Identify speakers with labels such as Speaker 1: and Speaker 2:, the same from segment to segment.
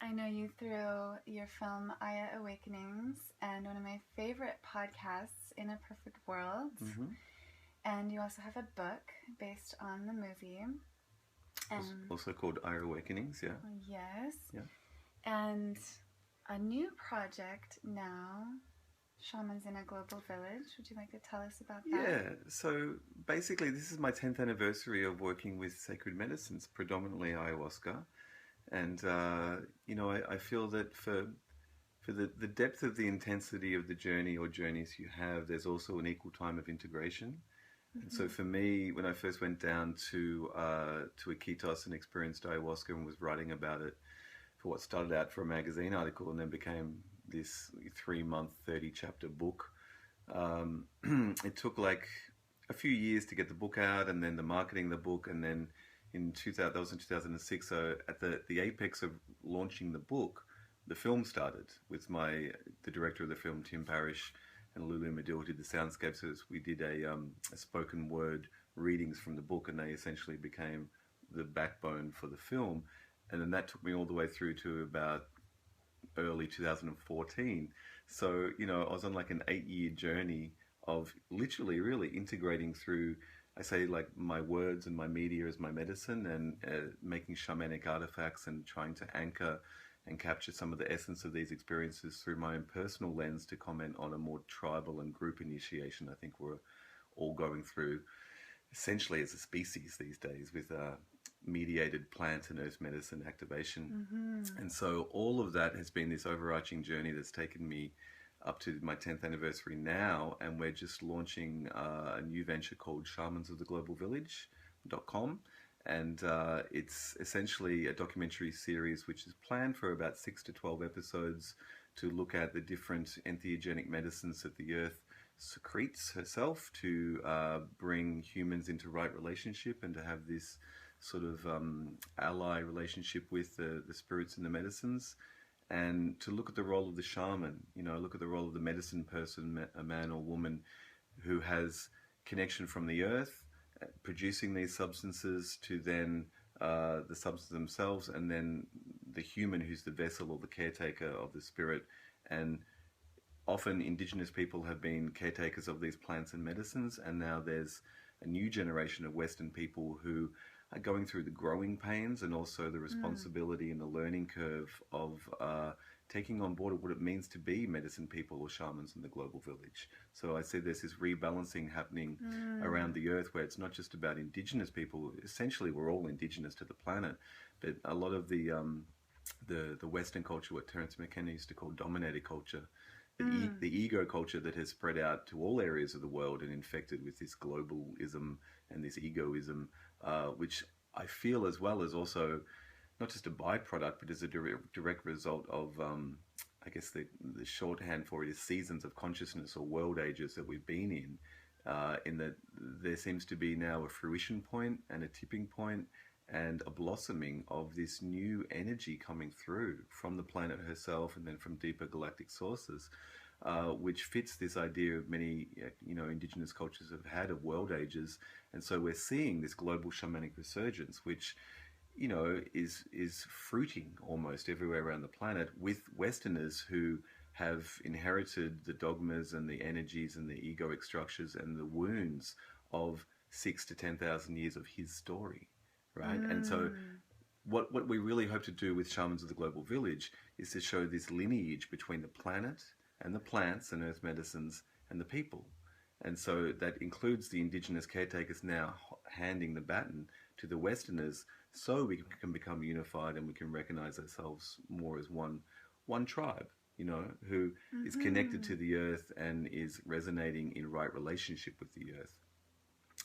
Speaker 1: I know you through your film Aya Awakenings and one of my favorite podcasts, In a Perfect World.
Speaker 2: Mm-hmm.
Speaker 1: And you also have a book based on the movie.
Speaker 2: Also called Aya Awakenings, yeah.
Speaker 1: Yes.
Speaker 2: Yeah.
Speaker 1: And a new project now, Shamans in a Global Village. Would you like to tell us about that?
Speaker 2: Yeah, so basically this is my 10th anniversary of working with sacred medicines, predominantly ayahuasca. And, I feel that for the depth of the intensity of the journey or journeys you have, there's also an equal time of integration.
Speaker 1: Mm-hmm.
Speaker 2: And so for me, when I first went down to Iquitos and experienced ayahuasca and was writing about it for what started out for a magazine article and then became this 3-month, 30-chapter book, it took like a few years to get the book out and then the marketing of the book. And then that was in 2006, so at the apex of launching the book, the film started with the director of the film, Tim Parrish, and Lulu Medill, who did the soundscapes. So we did a spoken word readings from the book, and they essentially became the backbone for the film. And then that took me all the way through to about early 2014. So, I was on like an 8-year journey of literally really integrating through, I say, like my words and my media as my medicine, and making shamanic artifacts and trying to anchor and capture some of the essence of these experiences through my own personal lens to comment on a more tribal and group initiation I think we're all going through essentially as a species these days with mediated plant and earth medicine activation.
Speaker 1: Mm-hmm.
Speaker 2: And so all of that has been this overarching journey that's taken me up to my 10th anniversary now, and we're just launching a new venture called shamansoftheglobalvillage.com. And it's essentially a documentary series which is planned for about 6 to 12 episodes to look at the different entheogenic medicines that the earth secretes herself to bring humans into right relationship and to have this sort of ally relationship with the spirits and the medicines, and to look at the role of the shaman, look at the role of the medicine person, a man or woman who has connection from the earth, producing these substances, to then the substances themselves, and then the human who's the vessel or the caretaker of the spirit. And often indigenous people have been caretakers of these plants and medicines, and now there's a new generation of Western people who are going through the growing pains and also the responsibility and the learning curve of taking on board what it means to be medicine people or shamans in the global village. So I see there's this rebalancing happening around the earth, where it's not just about indigenous people. Essentially, we're all indigenous to the planet, but a lot of the Western culture, what Terence McKenna used to call dominator culture, the ego culture that has spread out to all areas of the world and infected with this globalism and this egoism, which I feel as well as also not just a byproduct, but as a direct result of, I guess the shorthand for it is seasons of consciousness or world ages that we've been in that there seems to be now a fruition point and a tipping point and a blossoming of this new energy coming through from the planet herself and then from deeper galactic sources, which fits this idea of many, indigenous cultures have had of world ages. And so we're seeing this global shamanic resurgence, which, is fruiting almost everywhere around the planet, with Westerners who have inherited the dogmas and the energies and the egoic structures and the wounds of 6 to 10,000 years of his story. Right. And so what we really hope to do with Shamans of the Global Village is to show this lineage between the planet and the plants and earth medicines and the people. And so that includes the indigenous caretakers now handing the baton to the Westerners, so we can become unified and we can recognize ourselves more as one tribe, who is connected to the earth and is resonating in right relationship with the earth.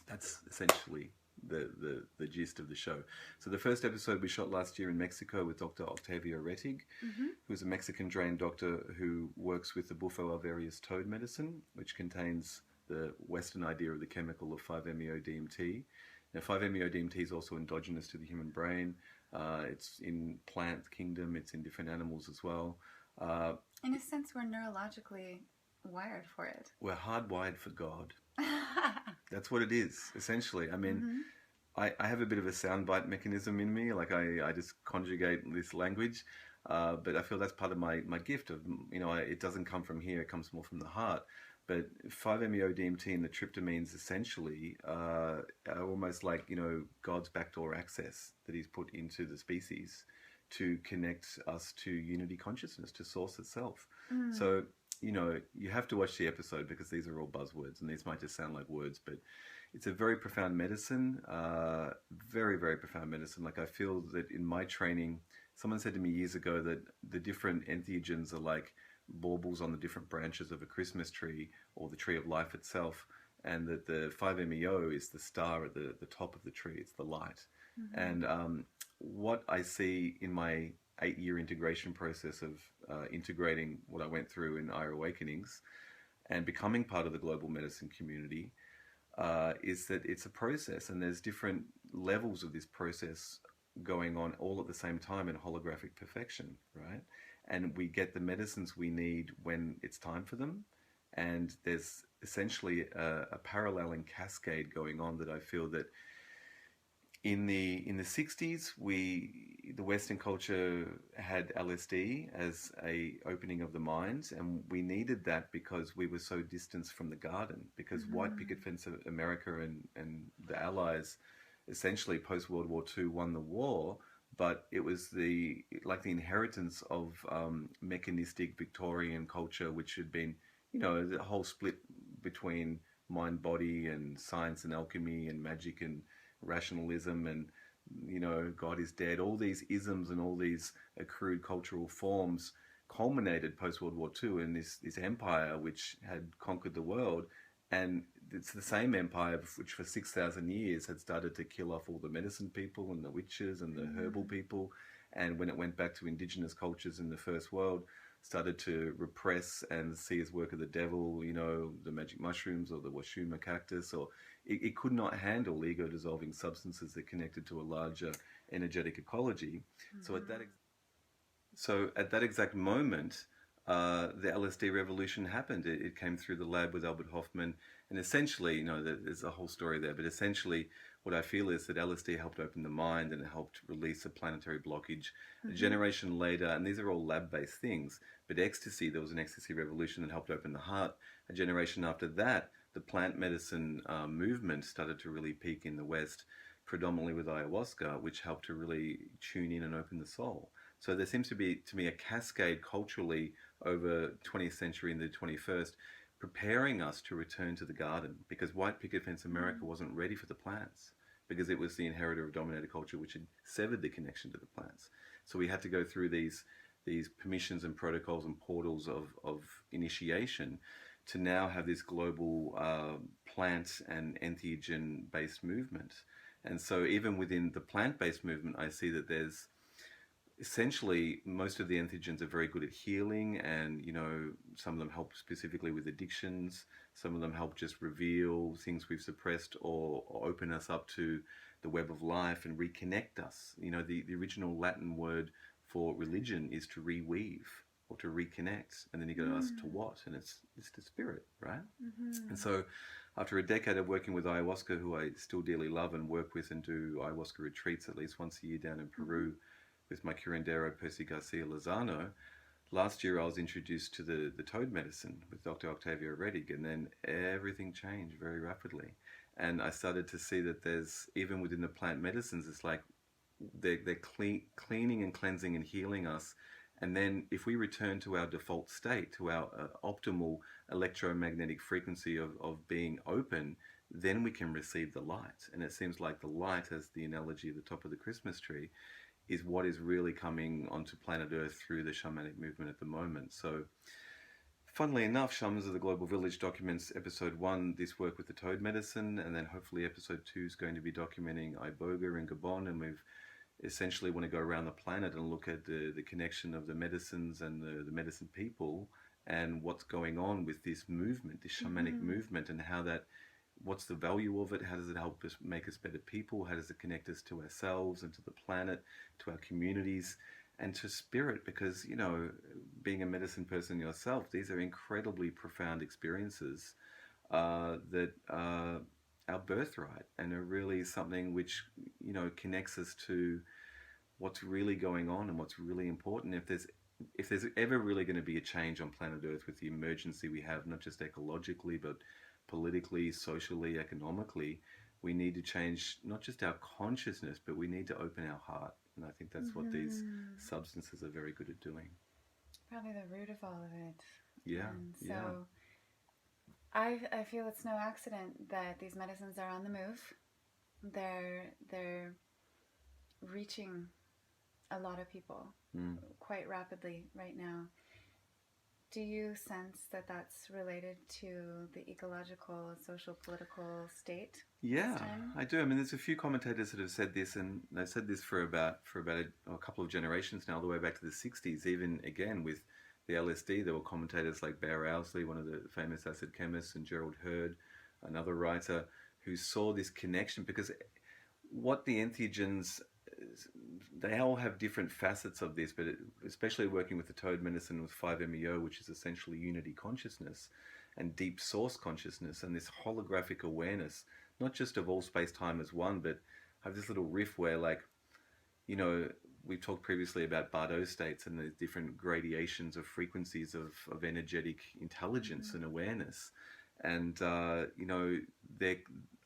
Speaker 2: That's essentially the gist of the show. So the first episode we shot last year in Mexico with Dr. Octavio Rettig, who's a Mexican-trained doctor who works with the Bufo alvarius toad medicine, which contains the Western idea of the chemical of 5-MeO-DMT. Now, 5-MeO-DMT is also endogenous to the human brain. It's in plant kingdom. It's in different animals as well.
Speaker 1: In a sense, we're neurologically wired for it.
Speaker 2: We're hardwired for God. That's what it is, essentially. I mean, I have a bit of a soundbite mechanism in me. Like I just conjugate this language. But I feel that's part of my gift of, it doesn't come from here, it comes more from the heart. But 5-MeO-DMT and the tryptamines essentially are almost like, God's backdoor access that he's put into the species to connect us to unity consciousness, to source itself. So, you have to watch the episode because these are all buzzwords and these might just sound like words, but it's a very profound medicine, very, very profound medicine. Like I feel that in my training, someone said to me years ago that the different entheogens are like baubles on the different branches of a Christmas tree or the tree of life itself, and that the 5-MeO is the star at the top of the tree, it's the light. And what I see in my 8-year integration process of integrating what I went through in Ira Awakenings and becoming part of the global medicine community is that it's a process, and there's different levels of this process going on all at the same time in holographic perfection, right? And we get the medicines we need when it's time for them. And there's essentially a paralleling cascade going on that I feel that in the 60s, the Western culture had LSD as a opening of the mind, and we needed that because we were so distanced from the garden, because white picket fence of America and the Allies essentially post World War II won the war, but it was the inheritance of mechanistic Victorian culture, which had been, the whole split between mind, body, and science and alchemy and magic and rationalism and, God is dead. All these isms and all these accrued cultural forms culminated post World War II in this empire which had conquered the world. And it's the same empire which for 6,000 years had started to kill off all the medicine people and the witches and the herbal people. And when it went back to indigenous cultures in the first world, started to repress and see as work of the devil, the magic mushrooms or the washuma cactus, or it could not handle ego-dissolving substances that connected to a larger energetic ecology. So at that exact moment, the LSD revolution happened. It came through the lab with Albert Hofmann, and essentially, there's a whole story there, but essentially what I feel is that LSD helped open the mind and it helped release a planetary blockage. A generation later, and these are all lab-based things, but ecstasy, there was an ecstasy revolution that helped open the heart. A generation after that, the plant medicine movement started to really peak in the West, predominantly with ayahuasca, which helped to really tune in and open the soul. So there seems to be, to me, a cascade culturally over 20th century and the 21st, preparing us to return to the garden, because white picket fence America wasn't ready for the plants, because it was the inheritor of dominator culture which had severed the connection to the plants. So we had to go through these permissions and protocols and portals of initiation to now have this global plant and entheogen-based movement. And so even within the plant-based movement, I see that there's essentially most of the entheogens are very good at healing, and some of them help specifically with addictions, some of them help just reveal things we've suppressed or open us up to the web of life and reconnect us. The original Latin word for religion is to reweave or to reconnect, and then you got to ask to what, and it's to spirit, right? And so after a decade of working with ayahuasca, who I still dearly love and work with and do ayahuasca retreats at least once a year down in Peru, with my curandero Percy Garcia Lozano, last year I was introduced to the toad medicine with Dr. Octavio Redig, and then everything changed very rapidly. And I started to see that there's, even within the plant medicines, it's like they're cleaning and cleansing and healing us. And then if we return to our default state, to our optimal electromagnetic frequency of being open, then we can receive the light. And it seems like the light, as the analogy at the top of the Christmas tree, is what is really coming onto planet Earth through the shamanic movement at the moment. So, funnily enough, Shamans of the Global Village documents episode 1, this work with the toad medicine, and then hopefully episode 2 is going to be documenting Iboga in Gabon, and we've essentially want to go around the planet and look at the connection of the medicines and the medicine people and what's going on with this movement, this shamanic movement, and how that, what's the value of it? How does it help us make us better people? How does it connect us to ourselves and to the planet, to our communities, and to spirit? Because, being a medicine person yourself, these are incredibly profound experiences that are our birthright and are really something which, connects us to what's really going on and what's really important. If there's ever really going to be a change on planet Earth with the emergency we have, not just ecologically, but politically, socially, economically, we need to change not just our consciousness, but we need to open our heart. And I think that's what these
Speaker 1: Mm-hmm.
Speaker 2: substances are very good at doing.
Speaker 1: Probably the root of all of it.
Speaker 2: Yeah,
Speaker 1: And so
Speaker 2: yeah.
Speaker 1: I feel it's no accident that these medicines are on the move. They're reaching a lot of people quite rapidly right now. Do you sense that that's related to the ecological, social, political state?
Speaker 2: Yeah,
Speaker 1: This time?
Speaker 2: I do. I mean, there's a few commentators that have said this, and they've said this for about a couple of generations now, all the way back to the '60s. Even again with the LSD, there were commentators like Bear Owsley, one of the famous acid chemists, and Gerald Hurd, another writer, who saw this connection because what the entheogens, they all have different facets of this, but especially working with the toad medicine with 5-MeO, which is essentially unity consciousness and deep source consciousness and this holographic awareness, not just of all space-time as one, but have this little riff where, like, you know, we talked previously about Bardo states and the different gradations of frequencies of energetic intelligence and awareness. And, you know,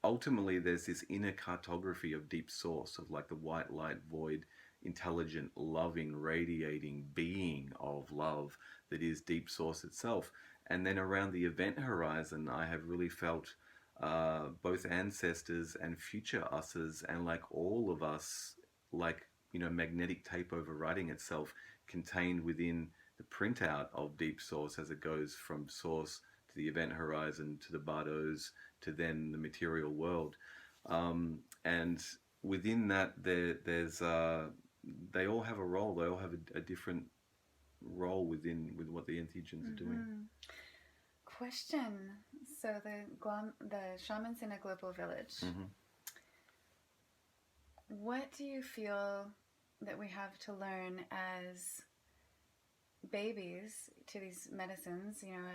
Speaker 2: ultimately there's this inner cartography of deep source, of like the white light void, intelligent, loving, radiating being of love that is deep source itself. And then around the event horizon, I have really felt both ancestors and future us's, and like all of us, like, you know, magnetic tape overwriting itself, contained within the printout of deep source as it goes from source to the event horizon to the bardos to then the material world. And within that, there's they all have a role. They all have a different role with what the entheogens are doing.
Speaker 1: Question. So the shamans in a global village. What do you feel that we have to learn as babies to these medicines? You know,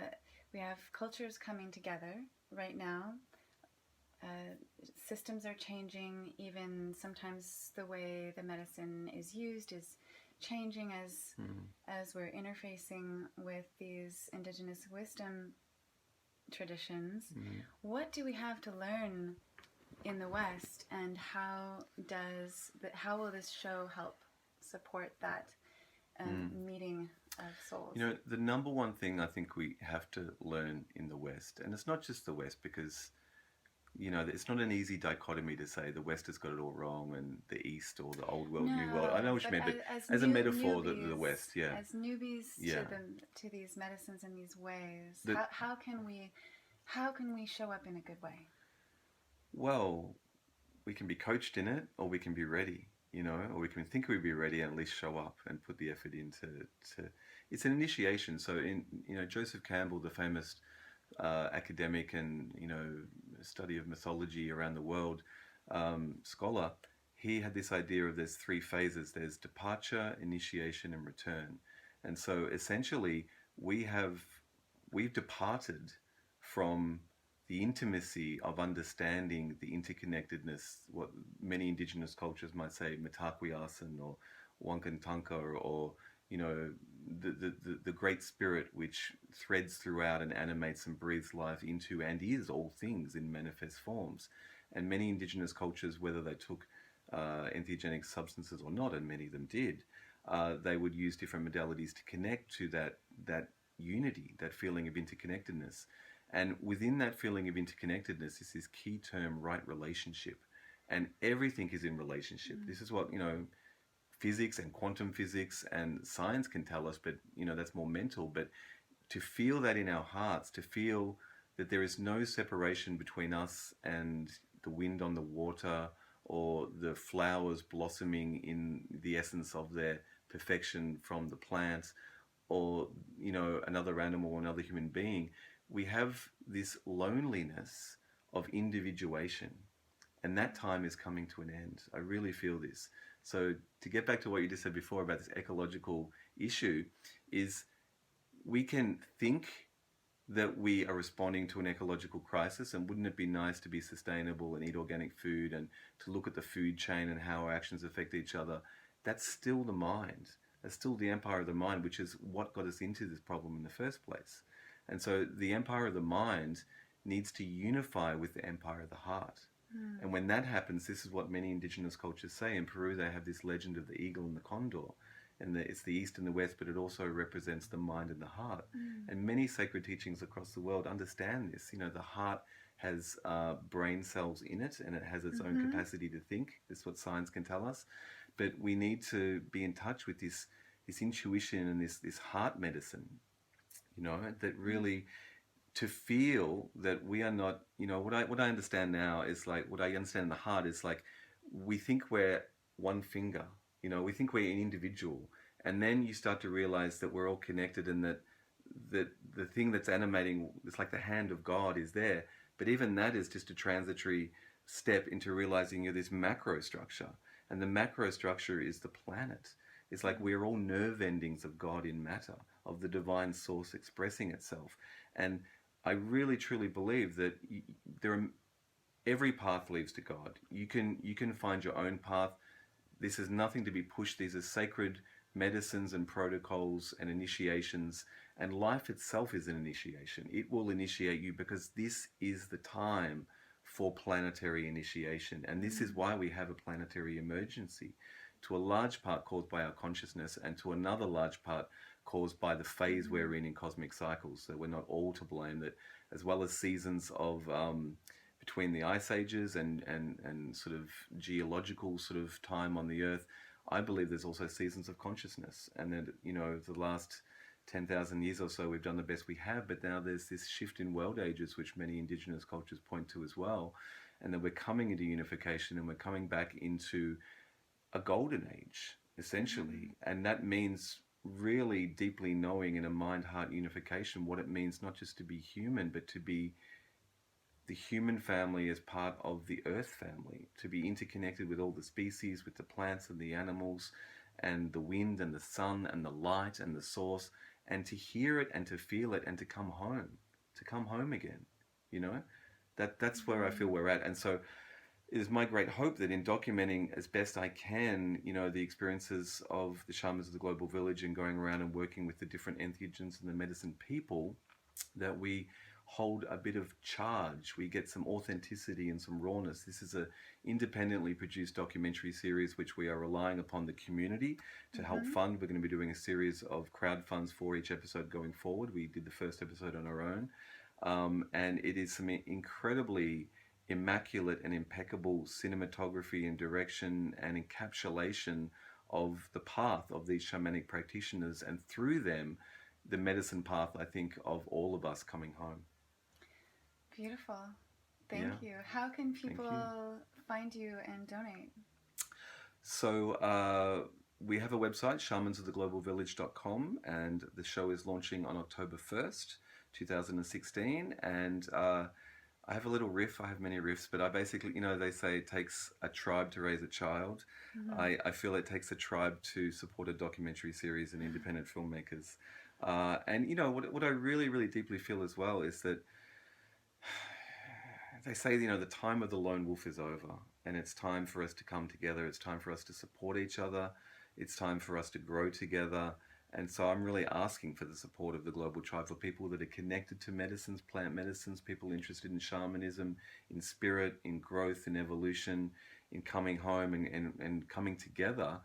Speaker 1: we have cultures coming together right now. Systems are changing. Even sometimes the way the medicine is used is changing as we're interfacing with these indigenous wisdom traditions. What do we have to learn in the West, and how will this show help support that meeting of souls?
Speaker 2: You know, the number one thing I think we have to learn in the West, and it's not just the West, because, you know, it's not an easy dichotomy to say the West has got it all wrong and the East or the old world, new world. I know what you mean, but as a metaphor, the West, yeah.
Speaker 1: As newbies to these medicines in these ways, how can we show up in a good way?
Speaker 2: Well, we can be coached in it, or we can be ready, you know, or we can think we'd be ready and at least show up and put the effort into. It's an initiation. So, Joseph Campbell, the famous academic and, you know, study of mythology around the world scholar, he had this idea of there's 3 phases. There's departure, initiation, and return. And so essentially we've departed from the intimacy of understanding the interconnectedness, what many indigenous cultures might say Mitakuye-Oyasin or Wankantanka, or you know, the great spirit which threads throughout and animates and breathes life into and is all things in manifest forms. And many indigenous cultures, whether they took entheogenic substances or not, and many of them did, they would use different modalities to connect to that unity, that feeling of interconnectedness. And within that feeling of interconnectedness is this key term, right relationship. And everything is in relationship. This is what, you know, physics and quantum physics and science can tell us, but, you know, that's more mental. But to feel that in our hearts, to feel that there is no separation between us and the wind on the water, or the flowers blossoming in the essence of their perfection from the plant, or, you know, another animal or another human being. We have this loneliness of individuation, and that time is coming to an end. I really feel this. So to get back to what you just said before about this ecological issue, is we can think that we are responding to an ecological crisis, and wouldn't it be nice to be sustainable and eat organic food and to look at the food chain and how our actions affect each other. that's still the mind. That's still the empire of the mind, which is what got us into this problem in the first place. And so the empire of the mind needs to unify with the empire of the heart. And when that happens, this is what many indigenous cultures say. In Peru, they have this legend of the eagle and the condor. And it's the east and the west, but it also represents the mind and the heart. And many sacred teachings across the world understand this. You know, the heart has brain cells in it, and it has its own capacity to think. This is what science can tell us. But we need to be in touch with this intuition and this heart medicine, you know, that really, to feel that we are not, you know, what I understand now is like, what I understand in the heart is like, we think we're one finger, you know, we think we're an individual, and then you start to realize that we're all connected, and that the thing that's animating, it's like the hand of God is there. But even that is just a transitory step into realizing you're this macro structure, and the macro structure is the planet. It's like we're all nerve endings of God in matter, of the divine source expressing itself. And I really truly believe that every path leads to God. You can find your own path. This is nothing to be pushed. These are sacred medicines and protocols and initiations, and life itself is an initiation. It will initiate you, because this is the time for planetary initiation, and this is why we have a planetary emergency, to a large part caused by our consciousness, and to another large part caused by the phase we're in cosmic cycles. So we're not all to blame. That, as well as seasons of between the ice ages and sort of geological sort of time on the earth, I believe there's also seasons of consciousness, and that, you know, the last 10,000 years or so we've done the best we have, but now there's this shift in world ages, which many indigenous cultures point to as well, and that we're coming into unification, and we're coming back into a golden age, essentially. And that means really deeply knowing in a mind-heart unification what it means not just to be human, but to be the human family as part of the earth family, to be interconnected with all the species, with the plants and the animals and the wind and the sun and the light and the source, and to hear it and to feel it and to come home again, you know. That's where I feel we're at. And so it is my great hope that in documenting as best I can, you know, the experiences of the shamans of the global village, and going around and working with the different entheogens and the medicine people, that we hold a bit of charge. We get some authenticity and some rawness. This is a independently produced documentary series which we are relying upon the community to help fund. We're going to be doing a series of crowd funds for each episode going forward. We did the first episode on our own, and it is some incredibly immaculate and impeccable cinematography and direction and encapsulation of the path of these shamanic practitioners, and through them the medicine path, I think, of all of us coming home.
Speaker 1: Beautiful. Thank you. How can people find you and donate?
Speaker 2: So we have a website, shamansoftheglobalvillage.com, and the show is launching on October 1st, 2016. And I have a little riff. I have many riffs, but I basically, you know, they say it takes a tribe to raise a child. I feel it takes a tribe to support a documentary series and independent filmmakers. And, you know, what I really, really deeply feel as well is that they say, you know, the time of the lone wolf is over, and it's time for us to come together. It's time for us to support each other. It's time for us to grow together. And so I'm really asking for the support of the global tribe, for people that are connected to medicines, plant medicines, people interested in shamanism, in spirit, in growth, in evolution, in coming home and coming together.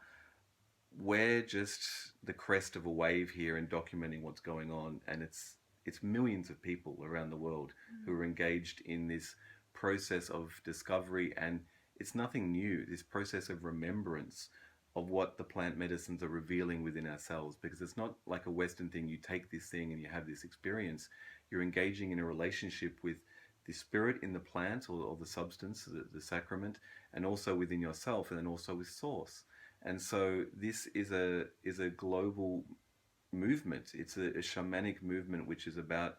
Speaker 2: We're just the crest of a wave here in documenting what's going on, and it's millions of people around the world who are engaged in this process of discovery, and it's nothing new, this process of remembrance of what the plant medicines are revealing within ourselves, because it's not like a Western thing. You take this thing and you have this experience. You're engaging in a relationship with the spirit in the plant, or the substance, the sacrament, and also within yourself, and then also with source. And so this is a global movement. It's a shamanic movement which is about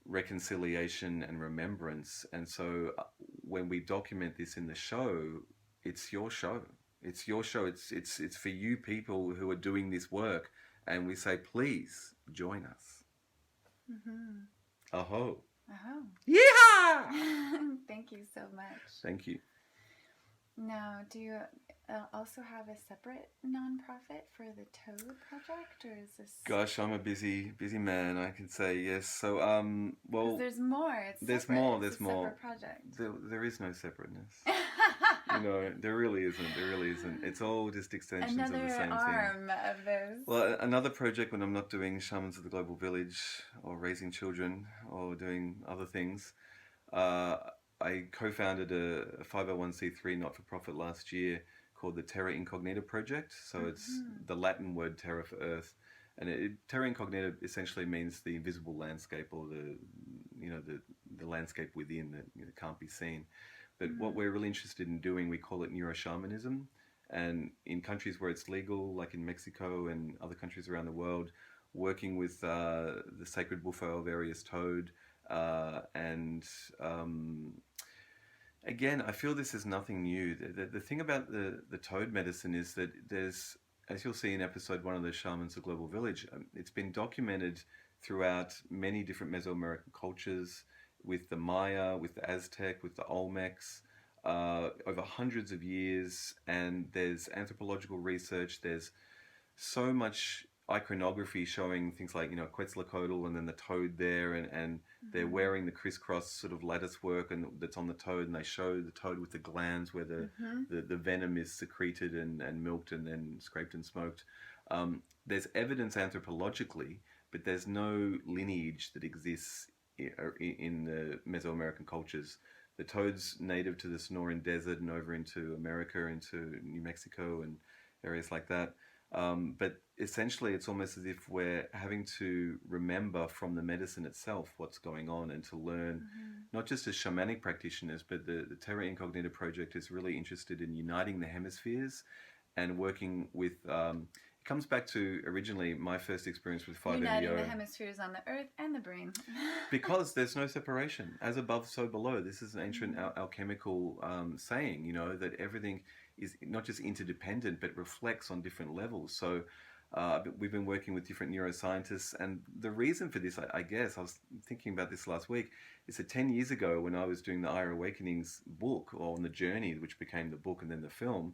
Speaker 2: reconciliation and remembrance. And so when we document this in the show, it's your show. It's your show. It's for you people who are doing this work, and we say, please join us. Aho.
Speaker 1: Aho.
Speaker 2: Yeah.
Speaker 1: Thank you so much.
Speaker 2: Thank you.
Speaker 1: Now, also have a separate nonprofit for the Toad Project, or is this?
Speaker 2: Gosh, I'm a busy man. I can say yes. So, well,
Speaker 1: 'Cause there's more. It's
Speaker 2: there's
Speaker 1: separate.
Speaker 2: more.
Speaker 1: It's
Speaker 2: There's
Speaker 1: a
Speaker 2: more.
Speaker 1: separate project.
Speaker 2: There is no separateness. There really isn't. There really isn't. It's all just extensions of the same thing.
Speaker 1: Another arm of this.
Speaker 2: Well, another project when I'm not doing Shamans of the Global Village or raising children or doing other things, I co-founded a 501c3 not-for-profit last year called the Terra Incognita project. So it's the Latin word Terra for Earth, and Terra Incognita essentially means the invisible landscape, or the landscape within that can't be seen. But what we're really interested in doing, we call it neuroshamanism. And in countries where it's legal, like in Mexico and other countries around the world, working with the sacred bufo Various toad. Again, I feel this is nothing new. The thing about the toad medicine is that there's, as you'll see in episode 1 of the Shamans of Global Village, it's been documented throughout many different Mesoamerican cultures, with the Maya, with the Aztec, with the Olmecs, over hundreds of years. And there's anthropological research. There's so much iconography showing things like, Quetzalcoatl and then the toad there, and they're wearing the crisscross sort of lattice work and that's on the toad, and they show the toad with the glands where the venom is secreted and milked and then scraped and smoked. There's evidence anthropologically, but there's no lineage that exists in the Mesoamerican cultures. The toad's native to the Sonoran Desert and over into America, into New Mexico and areas like that. But essentially, it's almost as if we're having to remember from the medicine itself what's going on, and to learn, not just as shamanic practitioners, but the Terra Incognita project is really interested in uniting the hemispheres and working with... it comes back to originally my first experience with 5-MeO.
Speaker 1: Uniting the hemispheres on the earth and the brain.
Speaker 2: Because there's no separation. As above, so below. This is an ancient alchemical saying, that everything is not just interdependent, but reflects on different levels. So we've been working with different neuroscientists. And the reason for this, I guess, I was thinking about this last week, is that 10 years ago when I was doing the Aya Awakenings book, or on the journey, which became the book and then the film,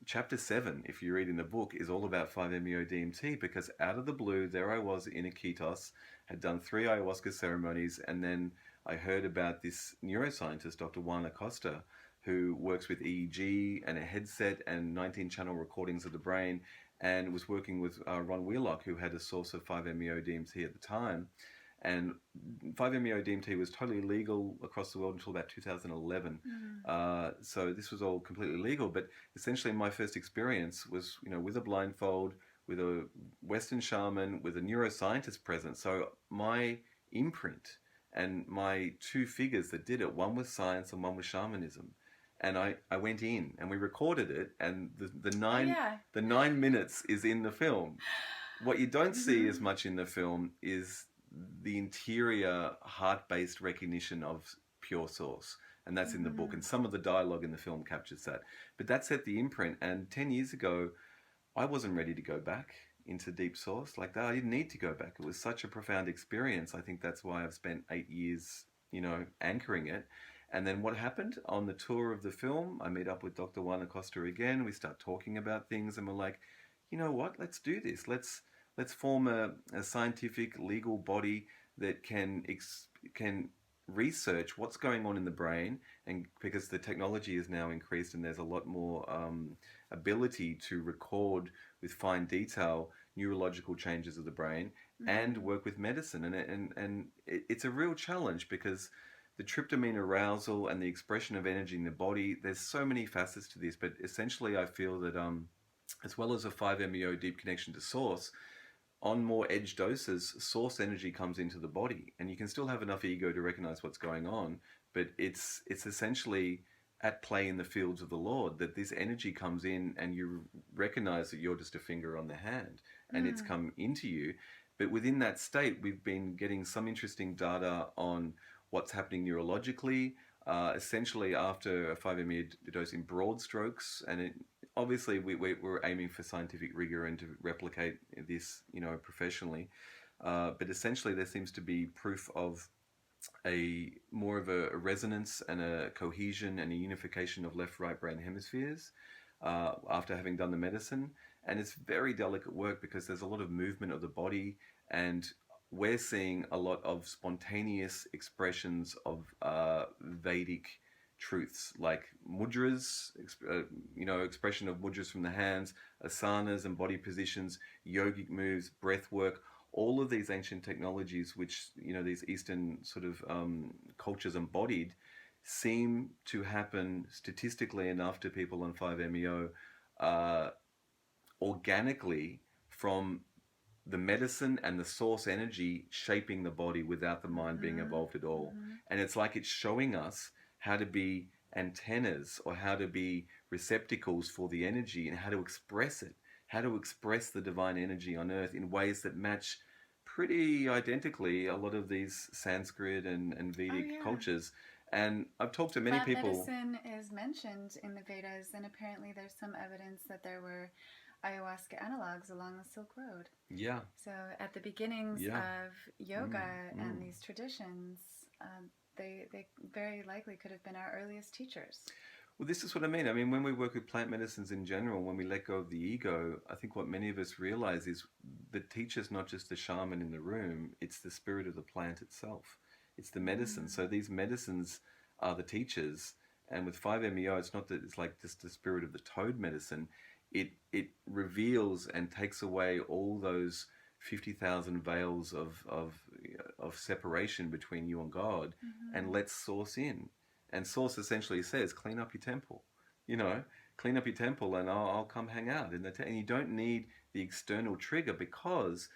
Speaker 2: Chapter 7, if you read in the book, is all about 5-MeO DMT, because out of the blue, there I was in Iquitos, had done 3 ayahuasca ceremonies, and then I heard about this neuroscientist, Dr. Juan Acosta, who works with EEG and a headset and 19-channel recordings of the brain, and was working with Ron Wheelock, who had a source of 5-MeO DMT at the time. And 5-MeO DMT was totally legal across the world until about 2011. So this was all completely legal. But essentially my first experience was, with a blindfold, with a Western shaman, with a neuroscientist present. So my imprint and my 2 figures that did it, one was science and one was shamanism. And I went in and we recorded it, and the 9 minutes is in the film. What you don't see as much in the film is the interior heart-based recognition of pure source, and that's in the book, and some of the dialogue in the film captures that. But that set the imprint, and 10 years ago I wasn't ready to go back into deep source like that. I didn't need to go back. It was such a profound experience. I think that's why I've spent 8 years anchoring it. And then what happened on the tour of the film, I meet up with Dr. Juan Acosta again. We start talking about things, and we're like, you know what, let's do this. Let's form a scientific legal body that can research what's going on in the brain, and because the technology is now increased and there's a lot more ability to record with fine detail neurological changes of the brain, and work with medicine. And it's a real challenge, because the tryptamine arousal and the expression of energy in the body, there's so many facets to this. But essentially I feel that as well as a 5-MeO deep connection to source, on more edge doses, source energy comes into the body, and you can still have enough ego to recognize what's going on, but it's essentially at play in the fields of the Lord, that this energy comes in and you recognize that you're just a finger on the hand, and it's come into you. But within that state, we've been getting some interesting data on what's happening neurologically, essentially after a 5-MeO dose in broad strokes. And obviously we're aiming for scientific rigor and to replicate this, professionally. But essentially there seems to be proof of more of a resonance and a cohesion and a unification of left-right brain hemispheres. after having done the medicine. And it's very delicate work because there's a lot of movement of the body, and we're seeing a lot of spontaneous expressions of Vedic truths like mudras, expression of mudras from the hands, asanas and body positions, yogic moves, breath work, all of these ancient technologies which these Eastern sort of cultures embodied seem to happen statistically enough to people on 5-MeO organically from the medicine and the source energy shaping the body without the mind being involved at all. And it's like it's showing us how to be antennas or how to be receptacles for the energy and how to express it, how to express the divine energy on earth in ways that match pretty identically a lot of these Sanskrit and Vedic cultures. And I've talked to many people.
Speaker 1: Plant medicine is mentioned in the Vedas, and apparently there's some evidence that there were ayahuasca analogs along the Silk Road.
Speaker 2: Yeah.
Speaker 1: So at the beginnings of yoga and these traditions, they very likely could have been our earliest teachers.
Speaker 2: Well, this is what I mean. I mean, when we work with plant medicines in general, when we let go of the ego, I think what many of us realize is the teacher's not just the shaman in the room, it's the spirit of the plant itself. It's the medicine. So these medicines are the teachers. And with 5-MeO, it's not that it's like just the spirit of the toad medicine. It reveals and takes away all those 50,000 veils of separation between you and God and lets Source in. And Source essentially says, clean up your temple. Clean up your temple and I'll come hang out. And you don't need the external trigger because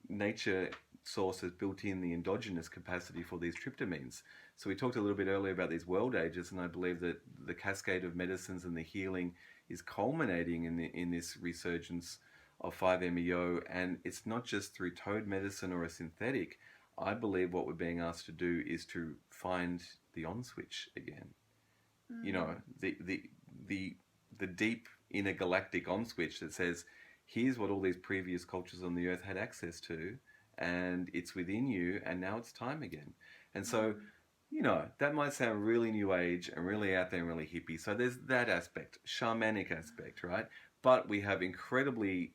Speaker 2: nature, Source, has built in the endogenous capacity for these tryptamines. So we talked a little bit earlier about these world ages, and I believe that the cascade of medicines and the healing is culminating in this resurgence of 5-MeO. And it's not just through toad medicine or a synthetic. I believe what we're being asked to do is to find the on switch again. The deep inner galactic on switch that says, here's what all these previous cultures on the earth had access to, and it's within you, and now it's time again. And so, that might sound really new age and really out there and really hippie. So there's that aspect, shamanic aspect, right? But we have incredibly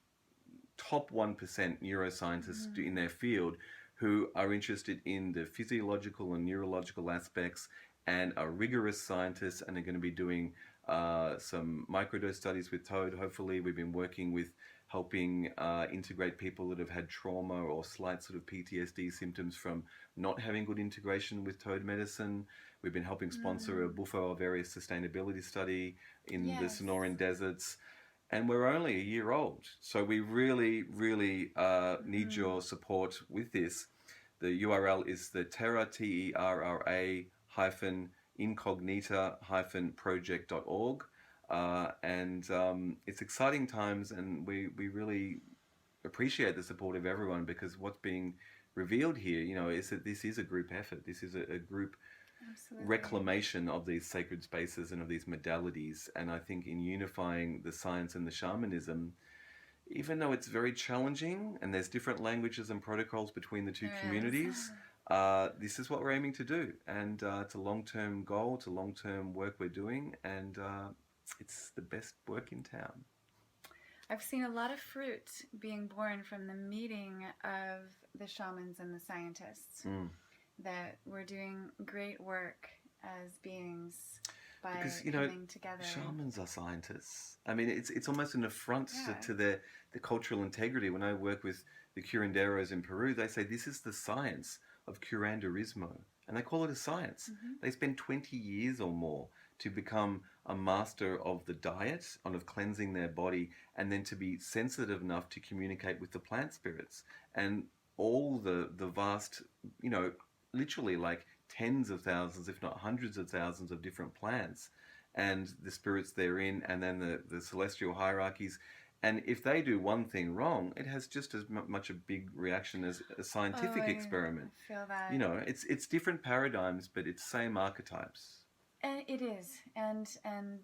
Speaker 2: top 1% neuroscientists in their field who are interested in the physiological and neurological aspects and are rigorous scientists and are going to be doing some microdose studies with toad. Hopefully, we've been working with helping integrate people that have had trauma or slight sort of PTSD symptoms from not having good integration with toad medicine. We've been helping sponsor a Bufo Alvarius sustainability study in the Sonoran deserts. And we're only a year old. So we really, really need your support with this. The URL is the Terra, Terra Incognita-project.org. And it's exciting times, and we really appreciate the support of everyone, because what's being revealed here, is that this is a group effort. This is a group reclamation of these sacred spaces and of these modalities. And I think in unifying the science and the shamanism, even though it's very challenging and there's different languages and protocols between the two communities, this is what we're aiming to do. And it's a long-term goal, it's a long-term work we're doing, and it's the best work in town.
Speaker 1: I've seen a lot of fruit being born from the meeting of the shamans and the scientists. That we're doing great work as beings by coming together.
Speaker 2: Shamans are scientists. I mean, it's almost an affront to the cultural integrity. When I work with the curanderos in Peru, they say this is the science of curanderismo, and they call it a science. They spend 20 years or more to become a master of the diet, of cleansing their body, and then to be sensitive enough to communicate with the plant spirits. And all the vast, literally like tens of thousands, if not hundreds of thousands of different plants and the spirits therein, and then the celestial hierarchies. And if they do one thing wrong, it has just as much a big reaction as a scientific experiment.
Speaker 1: I feel that.
Speaker 2: It's different paradigms, but it's same archetypes.
Speaker 1: And it is. And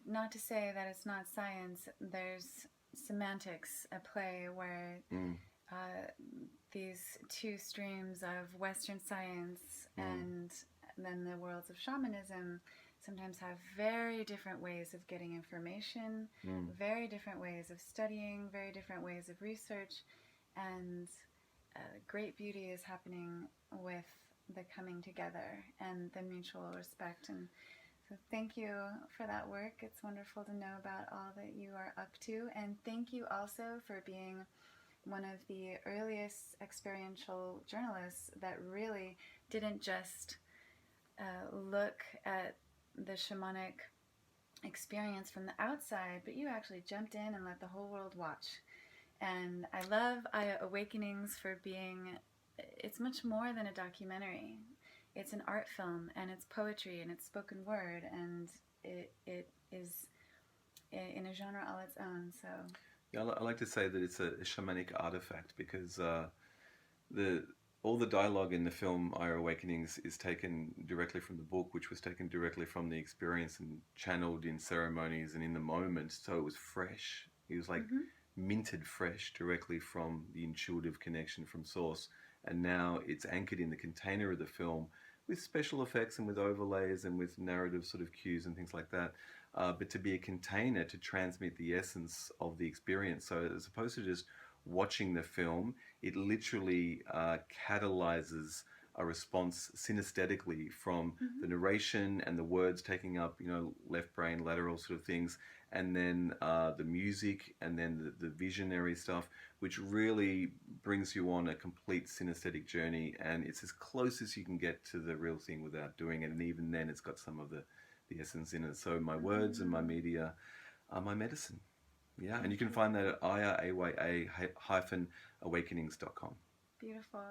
Speaker 1: not to say that it's not science, there's semantics at play where these two streams of Western science and then the worlds of shamanism sometimes have very different ways of getting information, very different ways of studying, very different ways of research, and great beauty is happening with the coming together and the mutual respect. And so thank you for that work. It's wonderful to know about all that you are up to. And thank you also for being one of the earliest experiential journalists that really didn't just look at the shamanic experience from the outside, but you actually jumped in and let the whole world watch. And I love Awakenings for being, it's much more than a documentary. It's an art film, and it's poetry, and it's spoken word, and it is in a genre all its own. So
Speaker 2: yeah, I like to say that it's a shamanic artifact, because all the dialogue in the film Aya Awakenings is taken directly from the book, which was taken directly from the experience and channeled in ceremonies and in the moment. So it was fresh. It was like minted fresh directly from the intuitive connection from source. And now it's anchored in the container of the film with special effects and with overlays and with narrative sort of cues and things like that. But to be a container to transmit the essence of the experience. So as opposed to just watching the film, it literally catalyzes a response synesthetically from the narration and the words taking up, left brain, lateral sort of things, and then the music, and then the visionary stuff, which really brings you on a complete synesthetic journey. And it's as close as you can get to the real thing without doing it. And even then, it's got some of the essence in it. So my words and my media are my medicine. Yeah, and you can find that at aya-awakenings.com.
Speaker 1: beautiful.